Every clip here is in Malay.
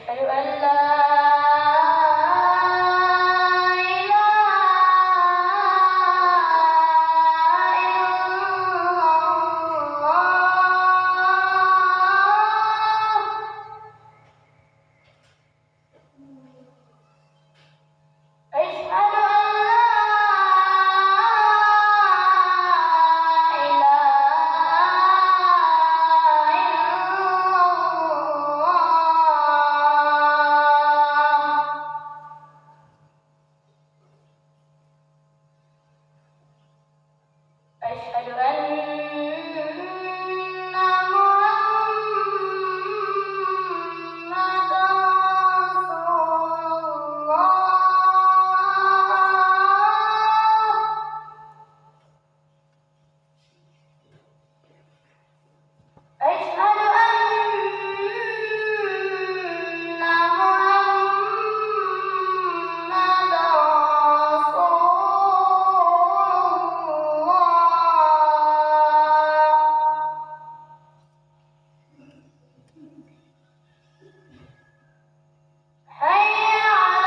أشهد أن لا أشهد أن محمدًا رسول الله. أشهد أن محمدًا رسول حي على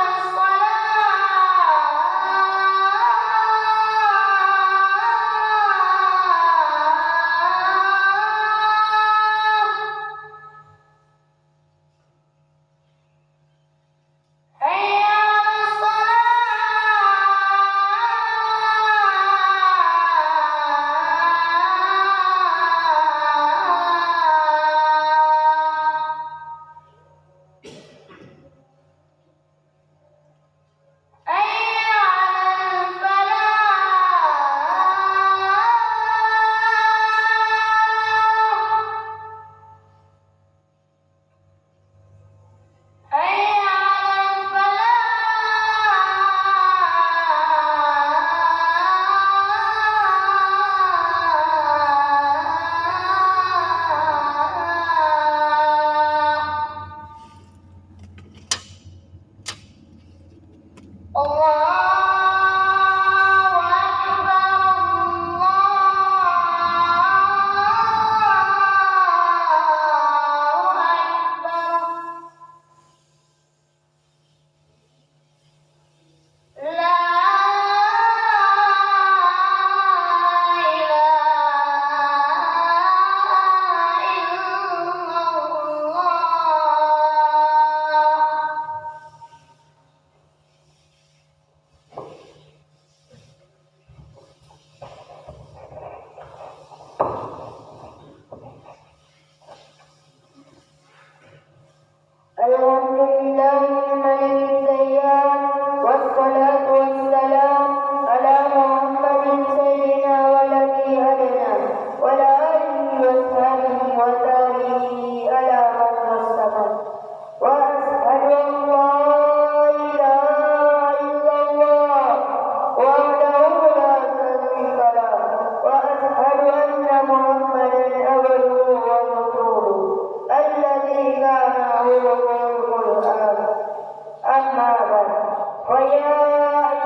Alhamdulillah malik dayyan wassalatu wassalam ala Muhammadin sayyidina waladi adna wa ala alihi wa sahbihi wa tabihi ala man wassalam wa ashhadu an la ilaha illallah wahdahu la sharika lah wa ashhadu anna Muhammadan abduhu wa rasuluhu alladzi kana أما بعد فيا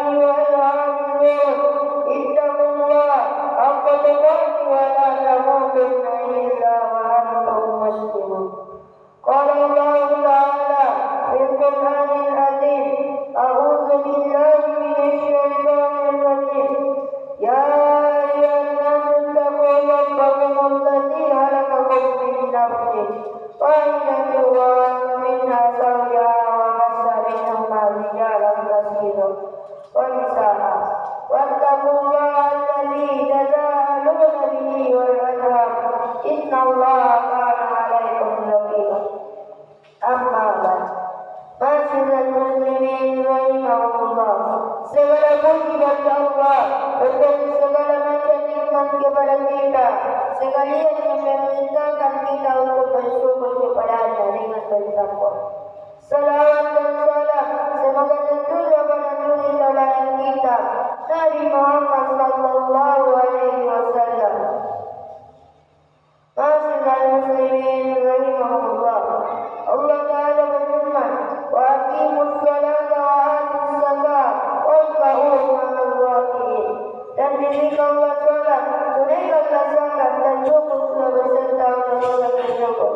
أيها العاملون اتقوا الله حق تقاته ولا تموتن إلا وأنتم مسلمون. قال الله تعالى في القرآن العظيم أعوذ بالله من الشيطان الرجيم يا أيها الناس اتقوا ربكم الذي خلقكم من نفس واحدة وخلق منها زوجها رجالا كثيرا ونساء واتقوا الله الذي تساءلون به والأرحام إن الله كان عليكم رقيبا. أما بعد معاشر المسلمين rahimahumullah, segala puji bagi Allah dan segala macam nikmat kepada kita, sekalian yang memerintahkan kita untuk bersyukur kepada-Nya dengan bertakwa. Salawat dan salam semoga tercurah pada suri tauladan kita Nabi Muhammad sallallahu alaihi wasallam. Ma'asyiral muslimin rahimahumullah, Allah Ta'ala berfirman, wa aqimus salata wa atuz zakata warka'u ma'al raki'in. Dan dirikanlah salat, tunaikanlah zakat dan rukuklah beserta orang-orang yang bersyukur.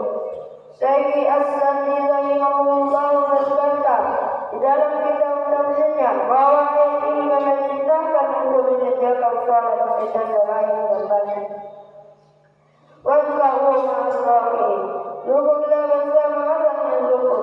Syekh As-Sandi rahimahullah Di dalam kitab tafsirnya bahwa ayat ini memerintahkan untuk menyediakan salat secara lain dan batin. Warka'u ma'as-sakin. Duduklah bersama azan yang duduk.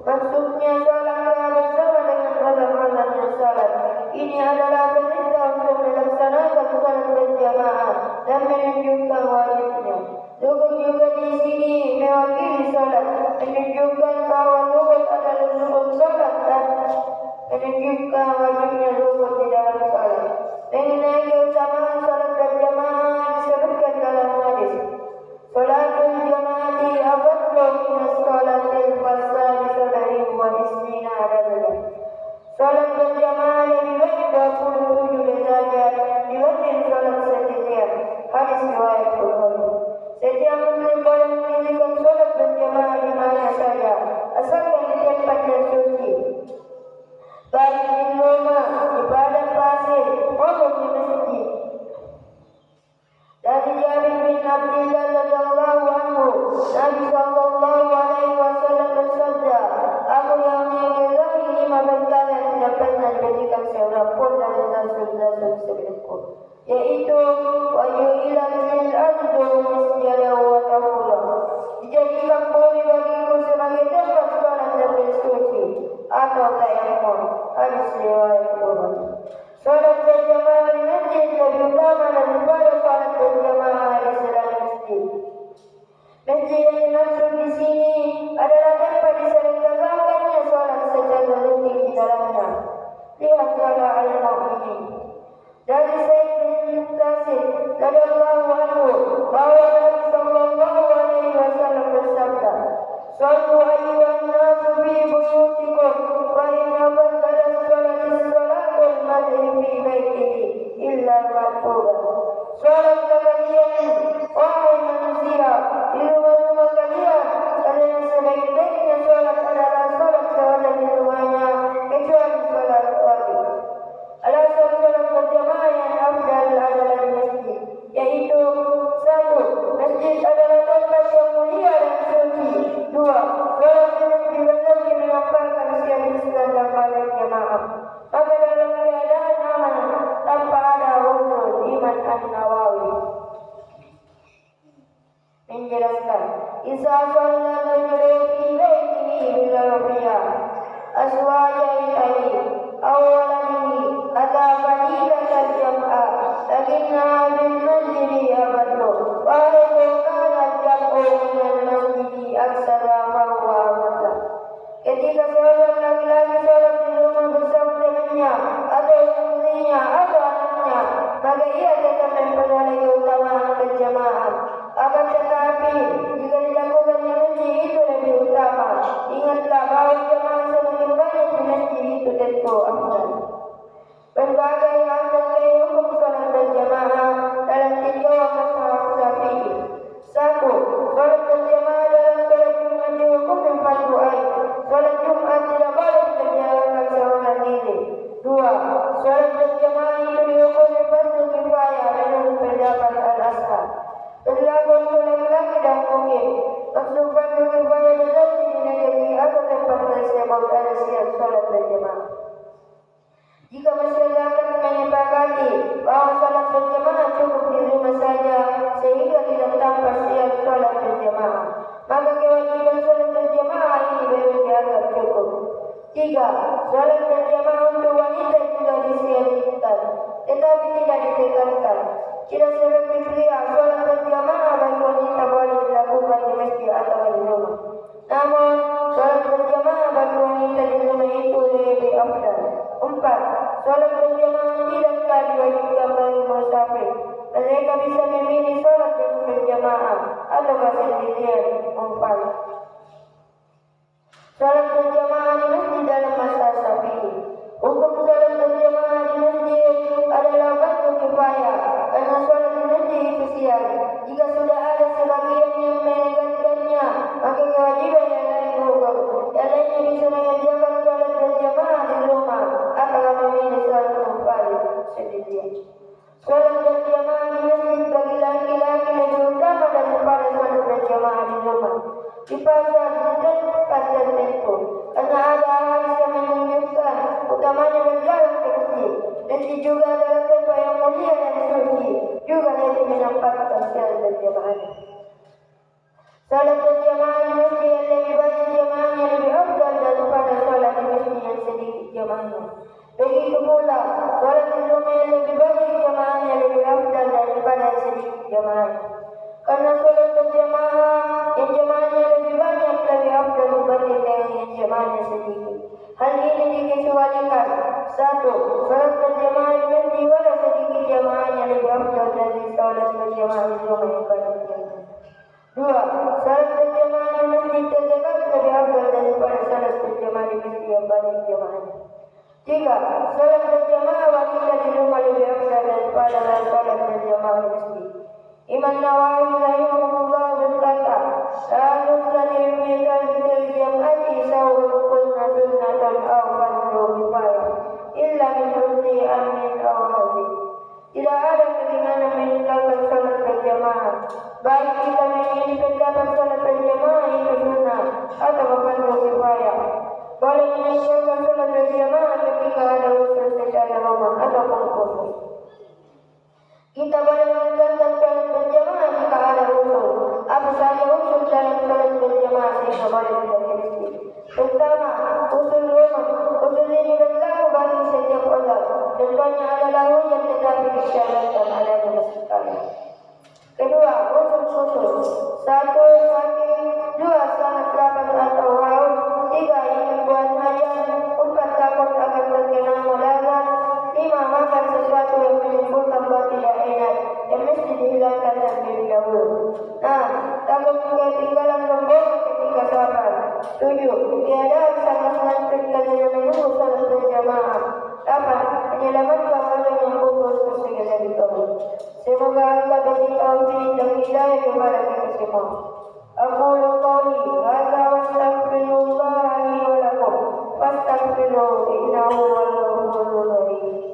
Maksudnya salatlah bersama dengan azan-azan yang salat. Ini adalah perintah untuk melaksanakan salat berjamaah dan menunjukkan wajibnya. Duduk juga di sini mewakili salat, menunjukkan bahawa duduk adalah duduk salat dan menunjukkan wajibnya duduk di dalam salat. Mengenai keutamaan salat berjamaah disebutkan dalam hadis. Salatul jamaati afdalu min salatil fasadi sab'in wa isnina adadnya. Salat berjamaah lebih baik 27 derajat dibanding salat sendirian. Hadis riwayat Bukhari. Setiap muslim boleh mendirikan salat berjamaah di mana saja, asalkan di tempat yang suci, baik di rumah, di padang pasir, maupun di masjid. Dari Jabir bin Abdullah radhiyallahu anhu, Nabi sallallahu alaihi wasallam bersabda, "Aku yang mengenai 5 perkara yang tidak pernah diberikan seorang pun dari rasul-rasul sebelumku, yaitu wajuilan lil ardu masjidan wa tahura." Dijadikan bumi bagiku sebagai tempat salat dan bersuci atau tayammum. Hadis riwayat Bukhari. Salat berjamaah di masjid lebih utama daripada salat berjamaah di selain masjid. Masjid yang dimaksud di sini adalah tempat diselenggarakannya salat secara rutin di dalamnya. Lihat salat al-Mu'minin. Dari Said bin Qasim radhiyallahu anhu bahwa Nabi sallallahu alaihi wasallam bersabda, "Sallu ayyuhan nasu fi buyutikum fa inna badala salati salatul mar'i fi baitihi illa al-maktuba." Salat kalian, wahai manusia, di rumah-rumah kalian, karena sebaik-baiknya salat adalah salat sehari di rumahnya, kecuali salat wajib. Alasan salat berjamaah yang afdal adalah di masjid, yaitu 1. Masjid adalah tempat yang mulia dan suci. 2. Salat di masjid benar-benar menampakkan siap Islam dan balik jamaah. Maka dalam keadaan aman tanpa ada unsur iman an-Nawawi menjelaskan, "Isa sallallahu alaihi wa sallam aswaya ilahi awalani ada fadilatal jam'ah lakinna bil masjidi abadu wa kana jam'u minal masjidi aksara marwa mata." Ketika seorang laki-laki salat di rumah bersama temannya atau istrinya atau anaknya, maka ia tetap memperoleh keutamaan berjamaah. Akan tetapi jika dilakukan di masjid itu lebih utama. Ingatlah bahawa jamaah semakin banyak di masjid itu tentu afdal. Berbagai antara hukum salat berjamaah dalam 3 masalah Syafi'i. 1. Salat berjamaah dalam salat Jumat dihukum fardu ain. Salat Jumat tidak boleh dikerjakan seorang diri. 2. Salat berjamaah itu dihukum fardu kifayah menurut pendapat Al-Ashab. Berlaku untuk laki-laki dan mungkin. Maksud fardu kifayah berarti di negeri atau tempat tersebut ada siap salat berjamaah. Jika masyarakat menyepakati bahawa salat berjamaah cukup di rumah saja sehingga tidak tampak siap salat berjamaah, maka kewajiban salat berjamaah ini belum dianggap cukup. 3. Salat berjamaah untuk wanita juga disiapkan, tetapi tidak ditekankan. Tidak seperti pria, salat berjamaah bagi wanita boleh dilakukan di masjid atau di rumah. Namun, salat berjamaah bagi wanita di rumah itu lebih afdal. 4. Salat berjamaah tidaklah diwajibkan bagi musafir. Mereka bisa memilih salat dengan berjamaah atau sendirian. 4. Salat berjamaah di masjid dalam masa Syafi'i. Hukum salat berjamaah di masjid adalah fardu kifayah karena salat di masjid itu siap. Jika sudah ada sebagian yang menegakkannya, maka kewajiban yang lain gugur. Yang lainnya bisa mengerjakan salat berjamaah di rumah atau memilih salat pula solat Jumat yang lebih banyak jamaahnya lebih afdal daripada sedikit jamaahnya. Karena solat berjamaah yang jamaahnya lebih banyak lebih afdal dibanding dengan yang jamaahnya sedikit. Hal ini dikecualikan. 1. Solat berjamaah di masjid walau sedikit jamaahnya lebih afdal dari solat berjamaah di rumah yang banyak jamaah. 2. Solat berjamaah di masjid terdekat lebih afdal daripada solat berjamaah di masjid yang banyak jamaahnya. 3. Solat berjamaah wanita di rumah lebih afdal daripada solat berjamaah di masjid. Imam Nawawi rahimahullah berkata, "La nusalli fi al-jam'ati sawfa qulna sunnatan aw fardhu kifayah illa min husni amin aw hadith." Tidak ada keringanan meninggalkan salat berjamaah, baik kita meninggalkan salat berjamaah itu sunnah atau fardhu kifayah. Boleh meninggalkan salat berjamaah ketika ada usul secara umum ataupun khusus. Kita boleh meninggalkan salat berjamaah jika ada usul. Apa saja usul dalam salat berjamaah sehingga boleh tidak berhenti. Pertama, usul umum. Usul ini berlaku bagi setiap orang. Contohnya adalah hujat tetapi disyaratkan adanya masukkan. Kedua, usul khusus. 1. Sakit. 2. Sangat lapar atau haus. 3. Ingin buat hajat. 4. Takut akan terkena mudarat. 5. Makan sesuatu yang menimbulkan bau tidak enak yang mesti dihilangkan terlebih dahulu. 6. Takut ketinggalan rombongan ketika sabar. 7. Tiada sangat ngantuk kerana menunggu salat berjamaah. 8. Menyelamatkan orang yang putus bersegala di kamu. Semoga Allah beri taufik dan hidayah kepada kita semua. Aqulu qawli hadza wa astaghfirullah li wa lakum fastaghfiruhu innahu huwal ghafurur rahim.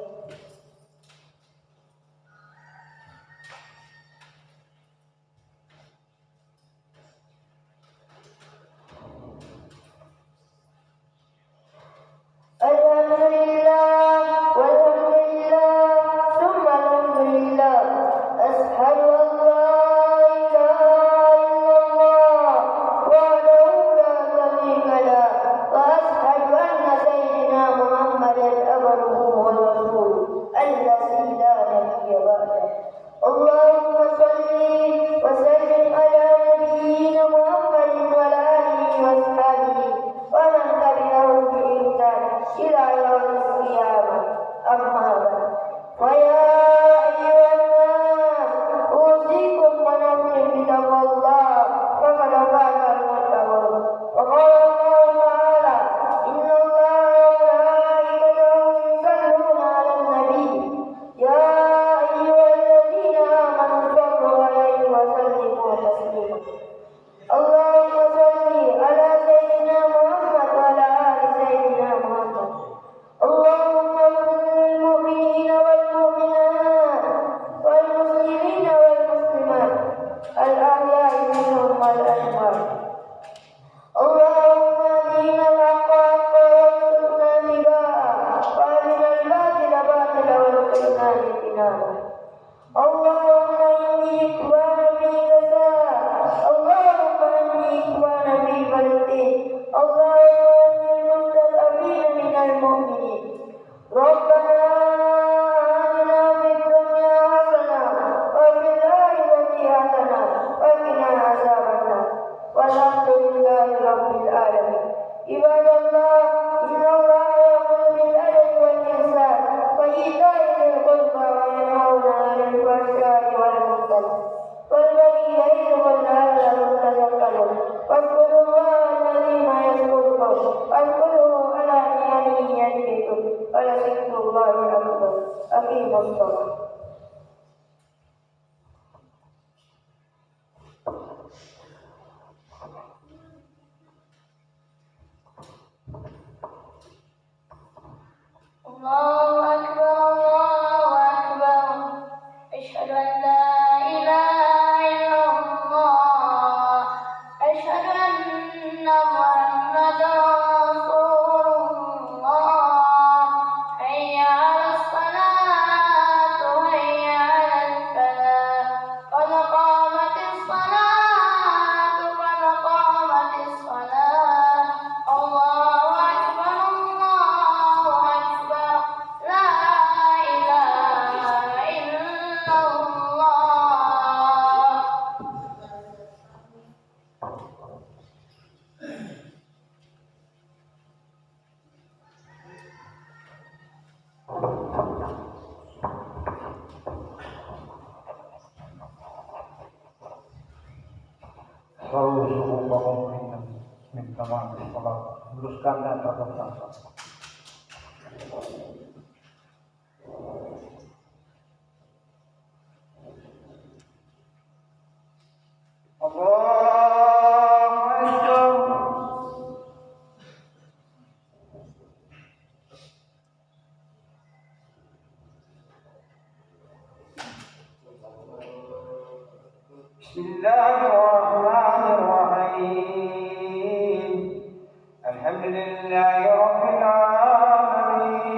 sholat, luruskan dan teruskan. Bismillahirrahmanirrahim. Alhamdulillahi rabbil alamin.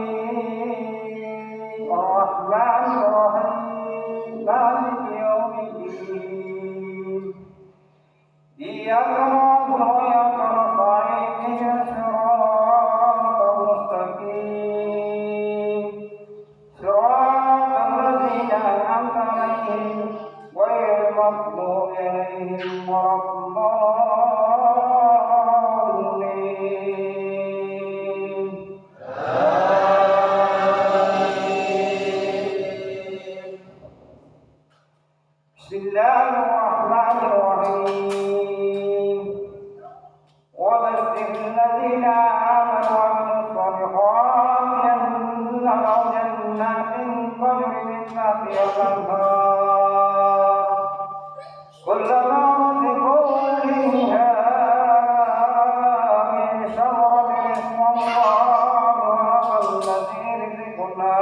Ar-Rahmanir-Rahim. Maliki yaumiddin. Iyyaka na'budu wa iyyaka nasta'in. Ihdinas siratal mustaqim. Siratal ladzina an'amta 'alaihim ghairil maghdubi 'alaihim waladdallin. Bismillahirrahmanirrahim. Wa bashshiril ladzina amanu wa 'amilus shalihati anna lahum jannatin tajri min tahtiha al-anhar. Kullama ruziqu minha min shamaratin rizqan qalu hadha alladhi rizqna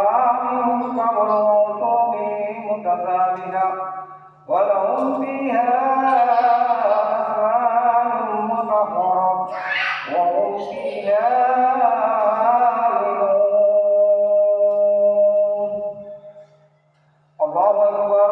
min qablu wa utuu bihi mutashabihan wa lahum fiha azwajun mutahharah wa hum fiha khalidun. Allahu Akbar.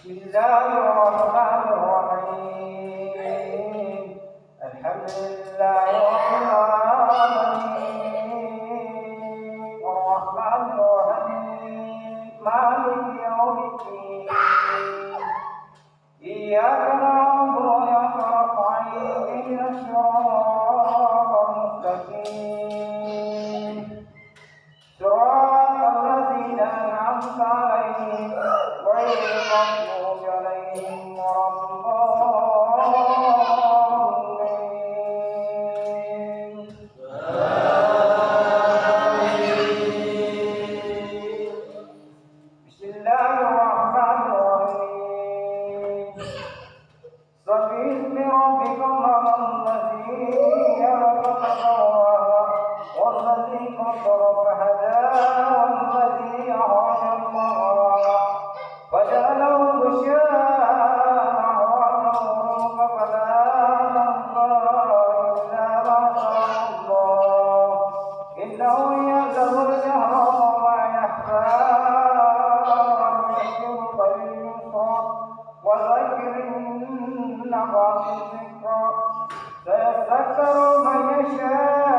Bismillahirrahmanirrahim. Alhamdulillahi rabbil alamin. Ar-Rahmanir-Rahim. Maliki yaumiddin. Iyyaka na'budu wa iyyaka nasta'in. Ihdinas siratal mustaqim. Siratal ladzina an'amta 'alaihim ghairil maghdubi 'alaihim waladdallin. Bismillahirrahmanirrahim. Sabbi ismi rabbikal ladzi khalaqa fasawwa والذي قدر فهدى والذي أخرج المرعى فجعله غثاء أحواه فلا تنظر إلا ما شاء الله إنه يعلم الجهر وما يخفى ويسرك باليسرى وذكر النفس الذكرى سيذكر من يشاء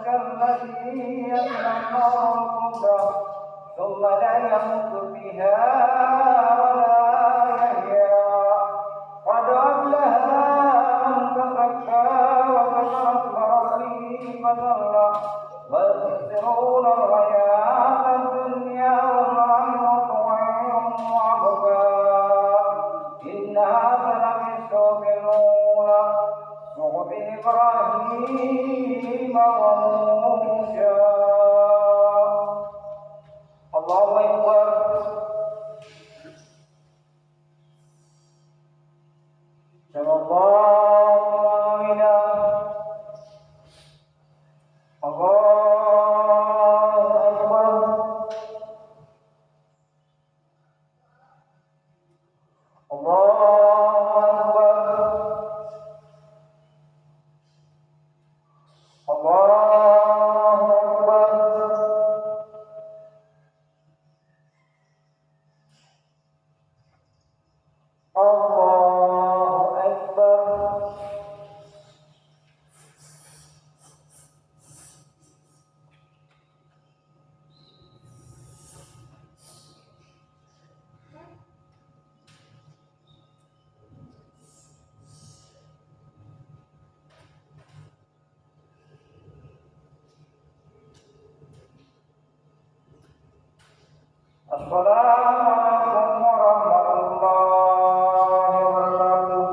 الذي يصلى النار الكبرى ثم لا يموت فيها ولا يحيا قد أفلح من تزكى وذكر اسم ربه فصلى بل تؤثرون الحياة الدنيا والآخرة خير وأبقى إن هذا لفي الصحف الأولى صحف إبراهيم وموسى. Allahu Akbar. Sallallahu ilaihi Allahu Akbar. Assalamualaikum warahmatullahi wabarakatuh.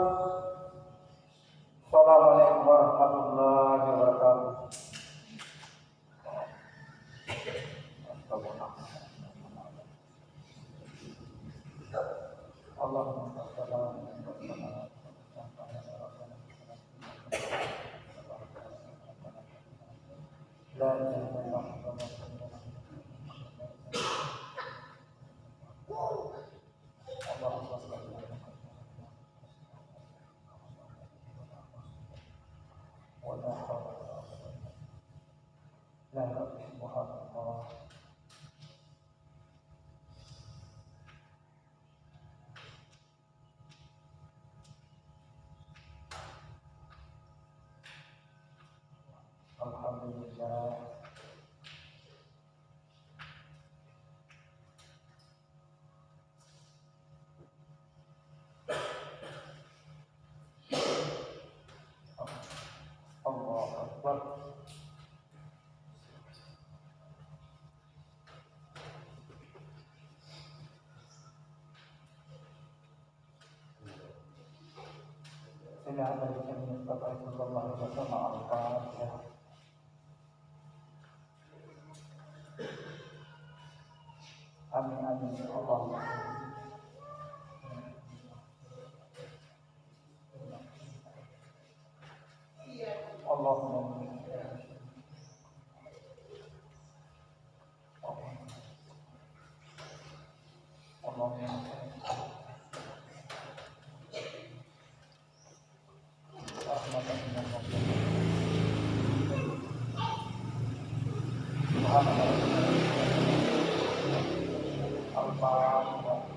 Assalamualaikum warahmatullahi wabarakatuh. Allahumma shalli ala la ilaha illallah. Allahumma shalli wa la hawla la ilaha illallah. Alhamdulillah. Allahu Akbar. Sila berikan Mustafa sallallahu alaihi wasallam al-Fatihah. Amin amin Allahumma. Allahumma Al-Fatihah.